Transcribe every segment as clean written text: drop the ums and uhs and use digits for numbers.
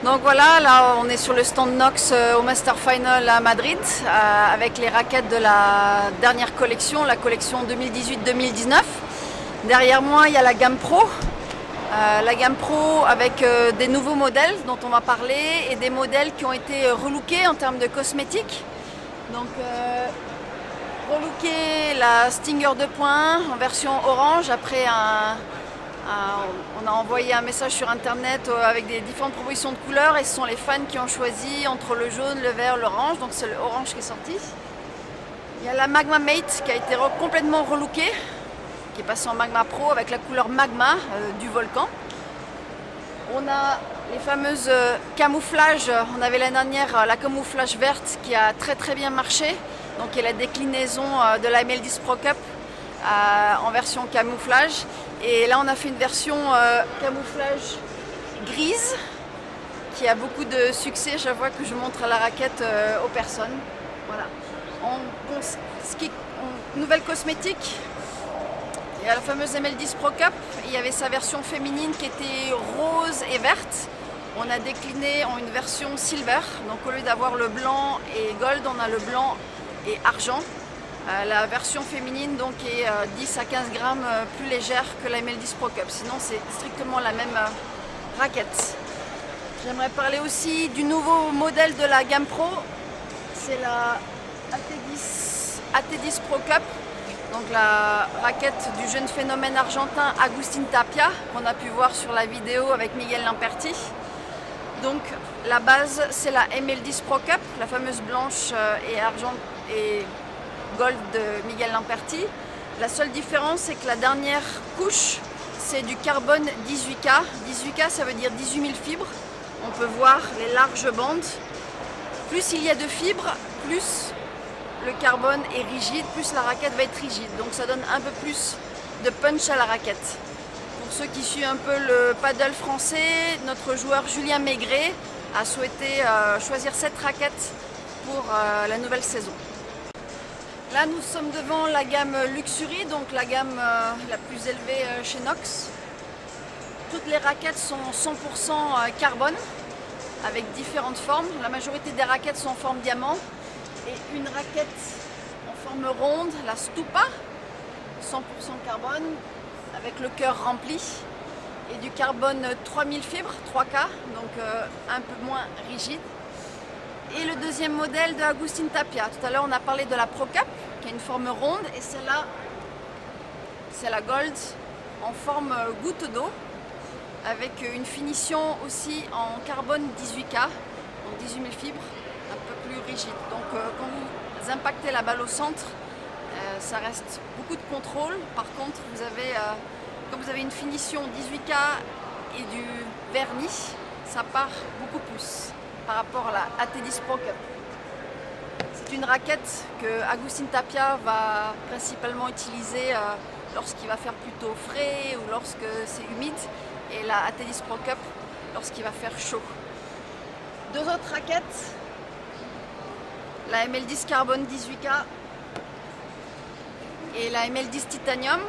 Donc voilà, là on est sur le stand Nox au Master Final à Madrid avec les raquettes de la dernière collection, la collection 2018-2019. Derrière moi il y a la gamme Pro. La gamme Pro avec des nouveaux modèles dont on va parler et des modèles qui ont été relookés en termes de cosmétiques. Donc relooké la Stinger 2.1 en version orange après on a envoyé un message sur internet avec des différentes propositions de couleurs et ce sont les fans qui ont choisi entre le jaune, le vert, l'orange, donc c'est le orange qui est sorti. Il y a la Magma Mate qui a été complètement relookée, qui est passée en Magma Pro avec la couleur magma du volcan. On a les fameuses camouflages, on avait l'année dernière la camouflage verte qui a très bien marché, donc il y a la déclinaison de la ML10 Pro Cup en version camouflage. Et là on a fait une version camouflage grise qui a beaucoup de succès chaque fois que je montre la raquette aux personnes. Voilà. Nouvelle cosmétique, il y a la fameuse ML10 Pro Cup, il y avait sa version féminine qui était rose et verte. On a décliné en une version silver, donc au lieu d'avoir le blanc et gold, on a le blanc et argent. La version féminine donc est 10 à 15 grammes plus légère que la ML10 Pro Cup, sinon c'est strictement la même raquette. J'aimerais parler aussi du nouveau modèle de la gamme Pro, c'est la AT10 Pro Cup, donc la raquette du jeune phénomène argentin Agustin Tapia qu'on a pu voir sur la vidéo avec Miguel Lamperti. Donc la base c'est la ML10 Pro Cup, la fameuse blanche et argent et gold de Miguel Lamperti. La seule différence c'est que la dernière couche c'est du carbone 18K. 18K ça veut dire 18 000 fibres. On peut voir les larges bandes. Plus il y a de fibres, plus le carbone est rigide, plus la raquette va être rigide. Donc ça donne un peu plus de punch à la raquette. Pour ceux qui suivent un peu le paddle français, notre joueur Julien Maigret a souhaité choisir cette raquette pour la nouvelle saison. Là nous sommes devant la gamme Luxury, donc la gamme la plus élevée chez Nox. Toutes les raquettes sont 100% carbone avec différentes formes. La majorité des raquettes sont en forme diamant et une raquette en forme ronde, la Stupa, 100% carbone avec le cœur rempli et du carbone 3000 fibres, 3K, donc un peu moins rigide. Et le deuxième modèle de Agustin Tapia. Tout à l'heure on a parlé de la Pro Cup qui a une forme ronde et celle-là c'est la Gold en forme goutte d'eau avec une finition aussi en carbone 18K, donc 18 000 fibres, un peu plus rigide. Donc quand vous impactez la balle au centre, ça reste beaucoup de contrôle. Par contre quand vous avez une finition 18K et du vernis, ça part beaucoup plus par rapport à la AT10 Pro Cup. C'est une raquette que Agustin Tapia va principalement utiliser lorsqu'il va faire plutôt frais ou lorsque c'est humide, et la AT10 Pro Cup lorsqu'il va faire chaud. Deux autres raquettes, la ML10 Carbone 18K et la ML10 Titanium.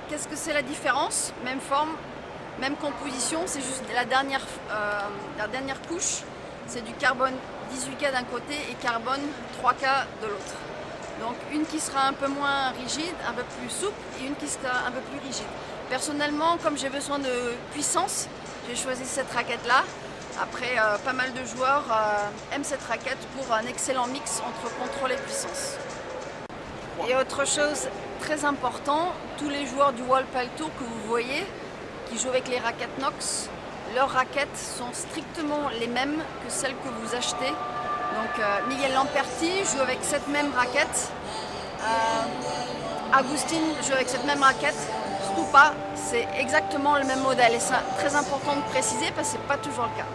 Qu'est-ce que c'est la différence? Même forme, même composition, c'est juste la dernière couche. C'est du carbone 18K d'un côté et carbone 3K de l'autre. Donc une qui sera un peu moins rigide, un peu plus souple et une qui sera un peu plus rigide. Personnellement, comme j'ai besoin de puissance, j'ai choisi cette raquette-là. Après, pas mal de joueurs aiment cette raquette pour un excellent mix entre contrôle et puissance. Et autre chose très important, tous les joueurs du World Padel Tour que vous voyez, qui jouent avec les raquettes Nox, leurs raquettes sont strictement les mêmes que celles que vous achetez. Donc Miguel Lamperti joue avec cette même raquette, Agustin joue avec cette même raquette, Stupa c'est exactement le même modèle et c'est très important de préciser parce que ce n'est pas toujours le cas.